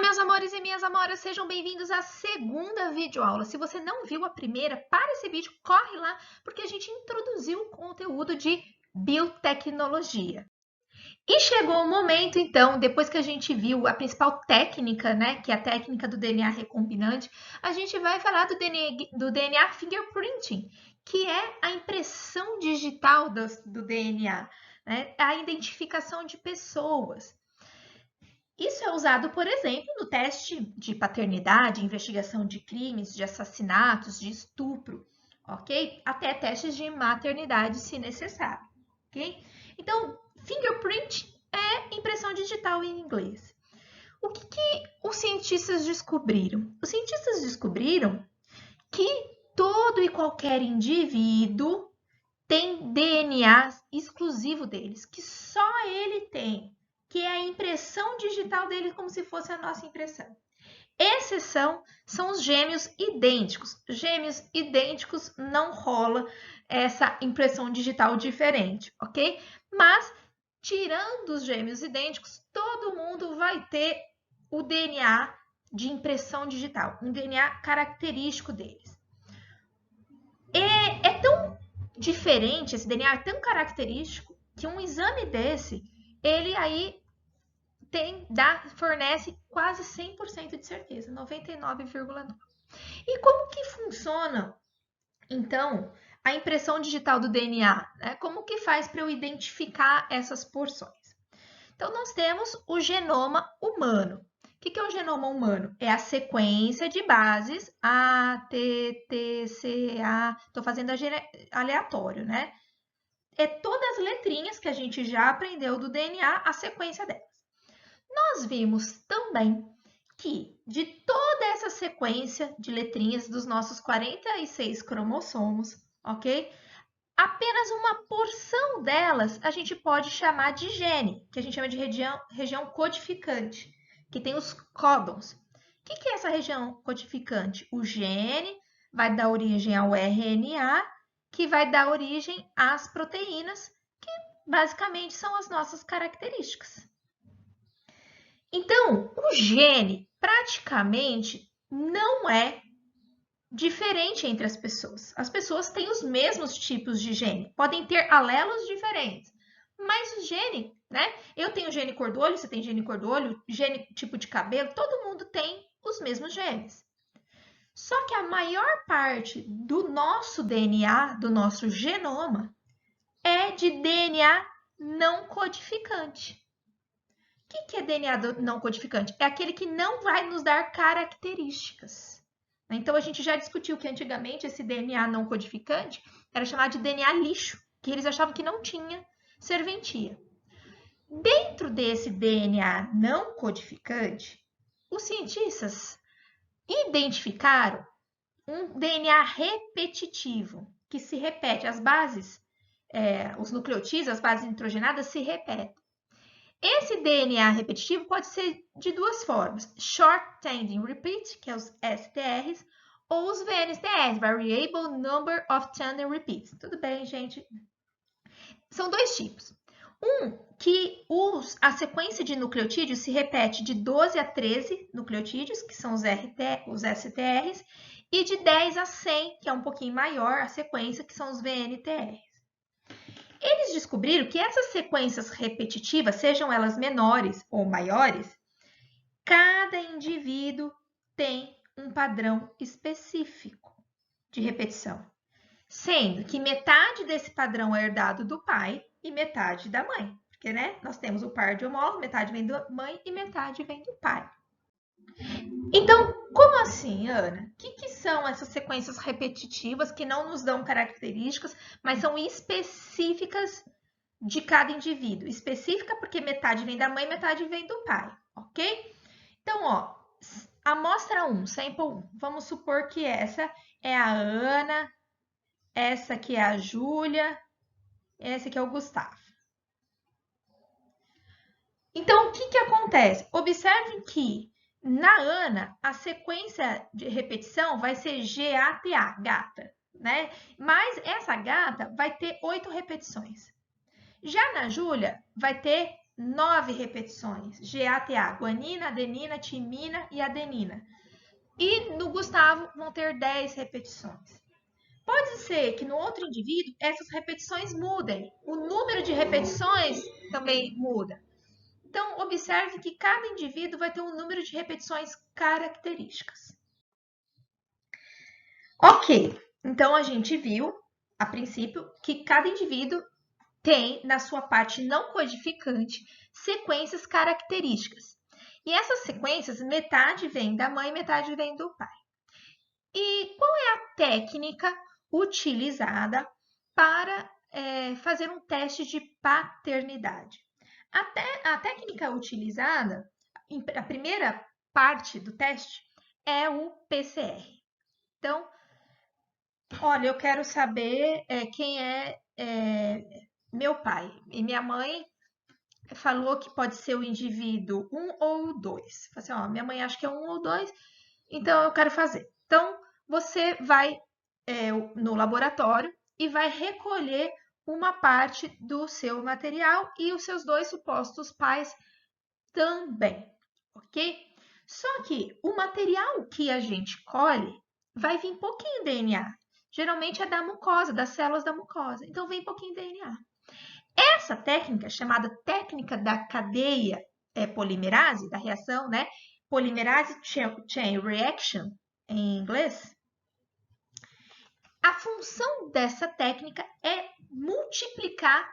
meus amores e minhas amoras, sejam bem-vindos à segunda videoaula. Se você não viu a primeira, para esse vídeo, corre lá, porque a gente introduziu o conteúdo de biotecnologia. E chegou o momento, então, depois que a gente viu a principal técnica, né, que é a técnica do DNA recombinante, a gente vai falar do DNA fingerprinting, que é a impressão digital do DNA, né, a identificação de pessoas. Isso é usado, por exemplo, no teste de paternidade, investigação de crimes, de assassinatos, de estupro, ok? Até testes de maternidade, se necessário, ok? Então, fingerprint é impressão digital em inglês. O que os cientistas descobriram? Os cientistas descobriram que todo e qualquer indivíduo tem DNA exclusivo deles, que só ele tem, que é a impressão digital dele como se fosse a nossa impressão. Exceção são os gêmeos idênticos. Gêmeos idênticos não rola essa impressão digital diferente, ok? Mas, tirando os gêmeos idênticos, todo mundo vai ter o DNA de impressão digital, um DNA característico deles. É tão diferente, esse DNA é tão característico, que um exame desse, ele aí fornece quase 100% de certeza, 99,9%. E como que funciona, então, a impressão digital do DNA? Né? Como que faz para eu identificar essas porções? Então, nós temos o genoma humano. O que é o genoma humano? É a sequência de bases A, T, T, C, A. Estou fazendo aleatório, né? É todas as letrinhas que a gente já aprendeu do DNA, a sequência delas. Nós vimos também que de toda essa sequência de letrinhas dos nossos 46 cromossomos, ok? Apenas uma porção delas a gente pode chamar de gene, que a gente chama de região codificante, que tem os códons. O que é essa região codificante? O gene vai dar origem ao RNA, que vai dar origem às proteínas, que basicamente são as nossas características. Então, o gene praticamente não é diferente entre as pessoas. As pessoas têm os mesmos tipos de gene, podem ter alelos diferentes, mas o gene, né? Eu tenho gene cor do olho, você tem gene cor do olho, gene tipo de cabelo, todo mundo tem os mesmos genes. Só que a maior parte do nosso DNA, do nosso genoma, é de DNA não codificante. O que é DNA não codificante? É aquele que não vai nos dar características. Então, a gente já discutiu que antigamente esse DNA não codificante era chamado de DNA lixo, que eles achavam que não tinha serventia. Dentro desse DNA não codificante, os cientistas identificaram um DNA repetitivo, que se repete, as bases, os nucleotídeos, as bases nitrogenadas se repetem. Esse DNA repetitivo pode ser de duas formas: Short Tandem Repeat, que é os STRs, ou os VNTRs, Variable Number of Tandem Repeats. Tudo bem, gente? São dois tipos. Um, que a sequência de nucleotídeos se repete de 12 a 13 nucleotídeos, que são os STRs, e de 10 a 100, que é um pouquinho maior a sequência, que são os VNTRs. Eles descobriram que essas sequências repetitivas, sejam elas menores ou maiores, cada indivíduo tem um padrão específico de repetição, sendo que metade desse padrão é herdado do pai e metade da mãe, porque né, nós temos o par de homólogos, metade vem da mãe e metade vem do pai. Então, como assim, Ana? O que são essas sequências repetitivas que não nos dão características, mas são específicas de cada indivíduo? Específica porque metade vem da mãe e metade vem do pai, ok? Então, ó, amostra 1, sample 1. Vamos supor que essa é a Ana, essa aqui é a Júlia, esse aqui é o Gustavo. Então, o que acontece? Observem que na Ana, a sequência de repetição vai ser GATA, gata, né? Mas essa gata vai ter 8 repetições. Já na Júlia, vai ter 9 repetições. GATA, guanina, adenina, timina e adenina. E no Gustavo vão ter 10 repetições. Pode ser que no outro indivíduo essas repetições mudem. O número de repetições também muda. Então, observe que cada indivíduo vai ter um número de repetições características. Ok, então a gente viu, a princípio, que cada indivíduo tem, na sua parte não codificante, sequências características. E essas sequências, metade vem da mãe, metade vem do pai. E qual é a técnica utilizada para fazer um teste de paternidade? A técnica utilizada, a primeira parte do teste, é o PCR. Então, olha, eu quero saber quem é meu pai. E minha mãe falou que pode ser o indivíduo 1 ou 2. Assim, ó, minha mãe acha que é 1 ou 2, então eu quero fazer. Então, você vai no laboratório e vai recolher uma parte do seu material e os seus 2 supostos pais também, ok? Só que o material que a gente colhe vai vir pouquinho DNA. Geralmente é da mucosa, das células da mucosa. Então, vem pouquinho DNA. Essa técnica, chamada técnica da cadeia polimerase, da reação, né? Polymerase chain reaction, em inglês. A função dessa técnica é multiplicar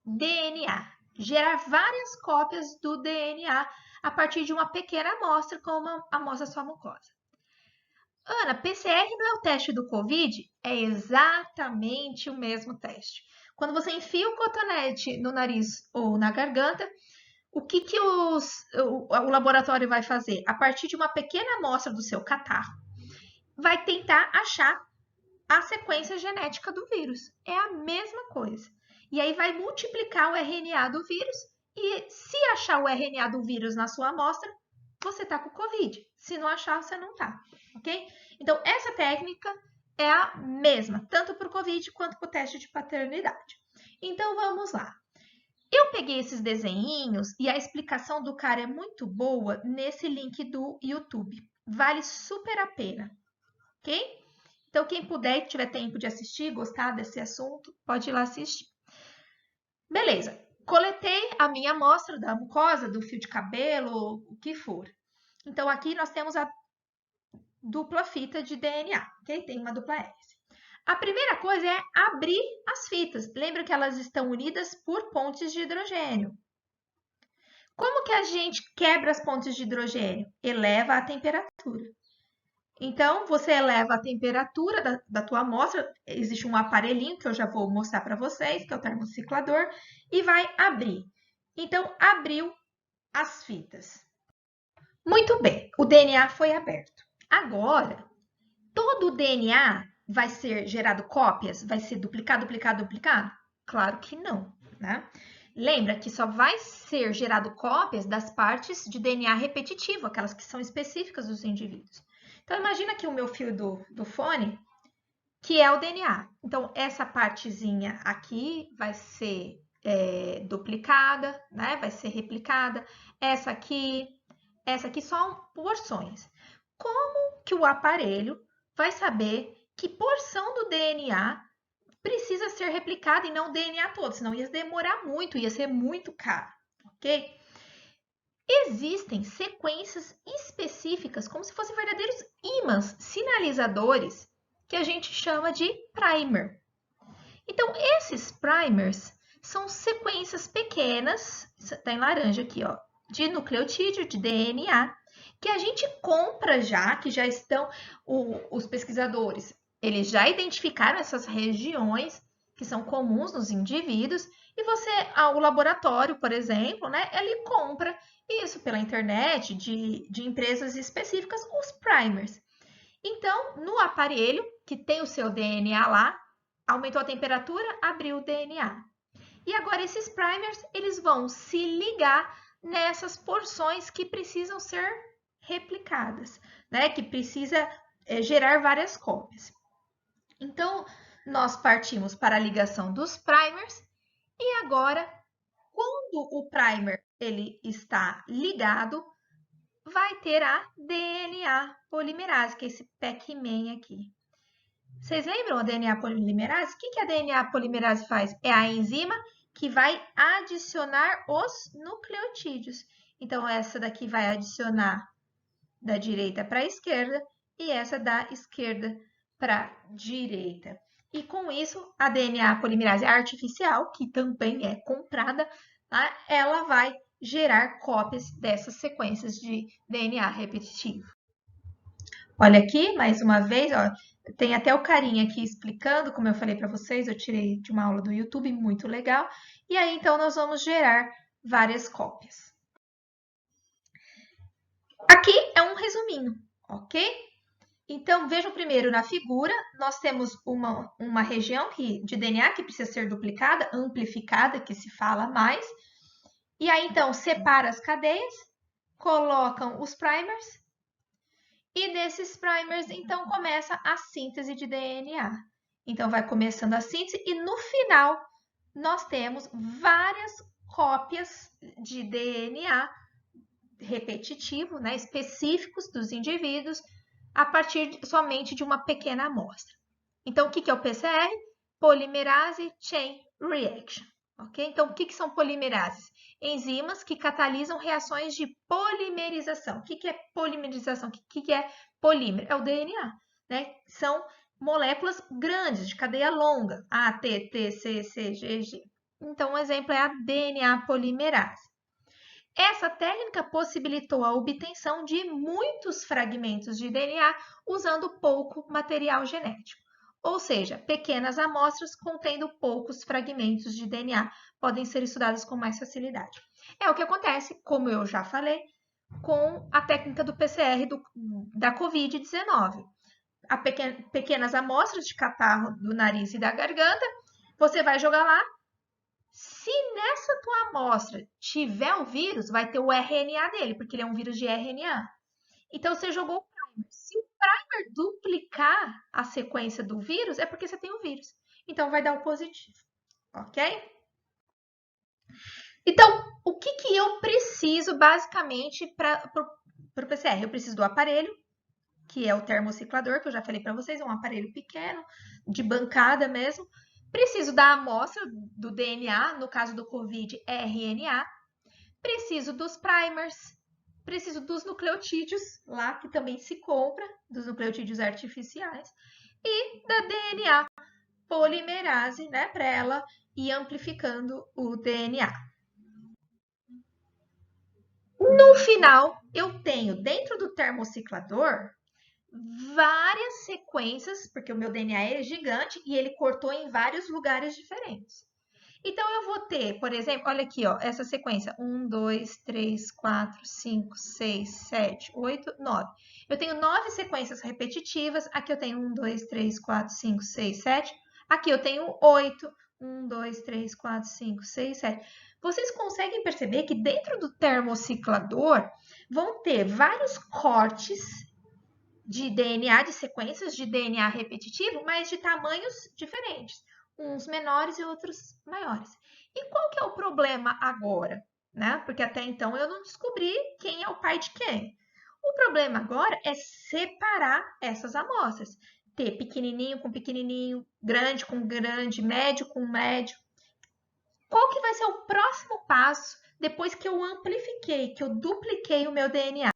DNA, gerar várias cópias do DNA a partir de uma pequena amostra, como uma amostra só mucosa. Ana, PCR não é o teste do COVID? É exatamente o mesmo teste. Quando você enfia o cotonete no nariz ou na garganta, o que o laboratório vai fazer? A partir de uma pequena amostra do seu catarro, vai tentar achar a sequência genética do vírus. É a mesma coisa. E aí vai multiplicar o RNA do vírus e se achar o RNA do vírus na sua amostra, você está com Covid. Se não achar, você não está, ok? Então, essa técnica é a mesma, tanto para o Covid quanto para o teste de paternidade. Então, vamos lá. Eu peguei esses desenhinhos e a explicação do cara é muito boa nesse link do YouTube. Vale super a pena, ok? Então, quem puder e tiver tempo de assistir, gostar desse assunto, pode ir lá assistir. Beleza, coletei a minha amostra da mucosa, do fio de cabelo, o que for. Então, aqui nós temos a dupla fita de DNA, ok? Tem uma dupla hélice. A primeira coisa é abrir as fitas. Lembra que elas estão unidas por pontes de hidrogênio. Como que a gente quebra as pontes de hidrogênio? Eleva a temperatura. Então, você eleva a temperatura da tua amostra, existe um aparelhinho que eu já vou mostrar para vocês, que é o termociclador, e vai abrir. Então, abriu as fitas. Muito bem, o DNA foi aberto. Agora, todo o DNA vai ser gerado cópias? Vai ser duplicado, duplicado, duplicado? Claro que não, né? Lembra que só vai ser gerado cópias das partes de DNA repetitivo, aquelas que são específicas dos indivíduos. Então, imagina que o meu fio do fone, que é o DNA. Então, essa partezinha aqui vai ser duplicada, né? Vai ser replicada. Essa aqui são porções. Como que o aparelho vai saber que porção do DNA precisa ser replicada e não o DNA todo? Senão ia demorar muito, ia ser muito caro, ok? Existem sequências específicas, como se fossem verdadeiros ímãs, sinalizadores, que a gente chama de primer. Então, esses primers são sequências pequenas, está em laranja aqui, ó, de nucleotídeo, de DNA, que a gente compra já, que já estão, os pesquisadores, eles já identificaram essas regiões que são comuns nos indivíduos, e você, o laboratório, por exemplo, né, ele compra isso pela internet, de empresas específicas, os primers. Então, no aparelho, que tem o seu DNA lá, aumentou a temperatura, abriu o DNA. E agora esses primers, eles vão se ligar nessas porções que precisam ser replicadas, né? Que precisa gerar várias cópias. Então, nós partimos para a ligação dos primers e agora, quando o primer ele está ligado, vai ter a DNA polimerase, que é esse Pac-Man aqui. Vocês lembram a DNA polimerase? O que a DNA polimerase faz? É a enzima que vai adicionar os nucleotídeos. Então, essa daqui vai adicionar da direita para a esquerda e essa da esquerda para a direita. E com isso, a DNA polimerase artificial, que também é comprada, tá? Ela vai gerar cópias dessas sequências de DNA repetitivo. Olha aqui, mais uma vez, ó, tem até o carinha aqui explicando, como eu falei para vocês, eu tirei de uma aula do YouTube, muito legal. E aí, então, nós vamos gerar várias cópias. Aqui é um resuminho, ok? Então, vejam primeiro na figura, nós temos uma região de DNA que precisa ser duplicada, amplificada, que se fala mais. E aí, então, separa as cadeias, colocam os primers, e desses primers, então, começa a síntese de DNA. Então, vai começando a síntese e, no final, nós temos várias cópias de DNA repetitivo, né, específicos dos indivíduos, a partir somente de uma pequena amostra. Então, o que é o PCR? Polymerase Chain Reaction. Okay? Então, o que são polimerases? Enzimas que catalisam reações de polimerização. O que é polimerização? O que é polímero? É o DNA. Né? São moléculas grandes, de cadeia longa. A, T, T, C, C, G, G. Então, um exemplo é a DNA polimerase. Essa técnica possibilitou a obtenção de muitos fragmentos de DNA usando pouco material genético. Ou seja, pequenas amostras contendo poucos fragmentos de DNA podem ser estudadas com mais facilidade. É o que acontece, como eu já falei, com a técnica do PCR da Covid-19. Pequenas amostras de catarro do nariz e da garganta, você vai jogar lá. Se nessa tua amostra tiver o vírus, vai ter o RNA dele, porque ele é um vírus de RNA. Então, você jogou o primer. Se o primer duplicar a sequência do vírus, é porque você tem o vírus. Então, vai dar o positivo, ok? Então, o que eu preciso, basicamente, para o PCR? Eu preciso do aparelho, que é o termociclador, que eu já falei para vocês, é um aparelho pequeno, de bancada mesmo. Preciso da amostra do DNA, no caso do COVID, RNA. Preciso dos primers. Preciso dos nucleotídeos, lá que também se compra, dos nucleotídeos artificiais. E da DNA polimerase, né, para ela ir amplificando o DNA. No final, eu tenho dentro do termociclador várias sequências, porque o meu DNA é gigante e ele cortou em vários lugares diferentes. Então, eu vou ter, por exemplo, olha aqui, ó, essa sequência. 1, 2, 3, 4, 5, 6, 7, 8, 9. Eu tenho 9 sequências repetitivas. Aqui eu tenho 1, 2, 3, 4, 5, 6, 7. Aqui eu tenho 8. 1, 2, 3, 4, 5, 6, 7. Vocês conseguem perceber que dentro do termociclador vão ter vários cortes de DNA, de sequências de DNA repetitivo, mas de tamanhos diferentes. Uns menores e outros maiores. E qual que é o problema agora? Né? Porque até então eu não descobri quem é o pai de quem. O problema agora é separar essas amostras. Ter pequenininho com pequenininho, grande com grande, médio com médio. Qual que vai ser o próximo passo depois que eu amplifiquei, que eu dupliquei o meu DNA?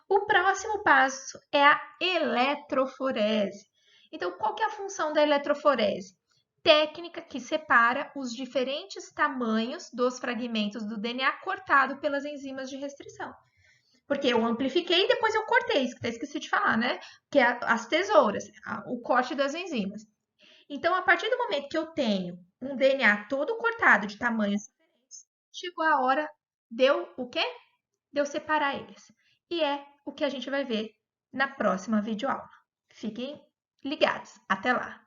O próximo passo é a eletroforese. Então, qual que é a função da eletroforese? Técnica que separa os diferentes tamanhos dos fragmentos do DNA cortado pelas enzimas de restrição. Porque eu amplifiquei e depois eu cortei, isso que eu esqueci de falar, né? Que é as tesouras, o corte das enzimas. Então, a partir do momento que eu tenho um DNA todo cortado de tamanhos diferentes, chegou a hora de eu o quê? De eu separar eles. E é o que a gente vai ver na próxima videoaula. Fiquem ligados. Até lá!